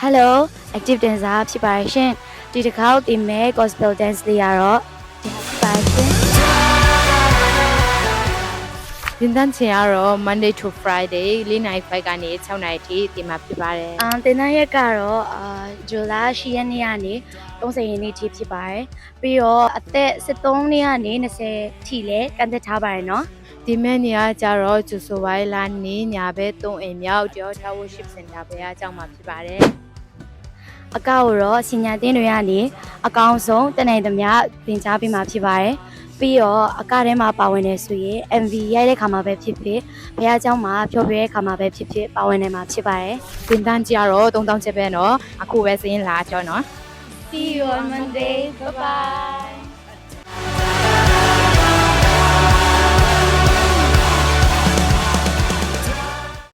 Hello active dancer ဖြစ်ပါတယ်ရှင်ဒီတစ်ခါတင်မဲ့ gospel dance လေးရတော့ဒီဖြစ်ပါတယ်ရှင်တင်တန်းချင်ကတော့ Monday to Friday 4:05ကနေ6နာရီထိတင်မှာဖြစ်ပါတယ်တင်တန်းရက်ကတော့ဇူလိုင်10ရက်နေ့ကနေ30ရက်နေ့ထိဖြစ်ပါတယ်ပြီးတော့အသက်73နှစ်ကနေ20ထိလဲကန့်သက်ထားပါတယ်နော်ဒီမဲ့နေရာကျတော့ကျူဆိုပိုင်းလာနေညာဘဲ3အိမ်မြောက်ကျော် Towership Center ဘဲအကြောင်းမှာဖြစ်ပါတယ်အကောက်တော့စင်ညာတင်းတွေကနေအကောင်းဆုံးတနိုင်သမျှသင်ကြားပေးမှာဖြစ်ပါတယ်ပြီးတော့အကထဲမှာပါဝင်နေဆိုရင် MV ရိုက်တဲ့ခါမှာပဲဖြစ်ဖြစ်ဘုရားကျောင်းမှာဖြောပြတဲ့ခါမှာပဲဖြစ်ဖြစ်ပါဝင်နေမှာဖြစ်ပါတယ်တင်တန်းကြတော့3000ချက်ပဲเนาะအခုပဲစင်းလာကြောနော် See you on Monday bye bye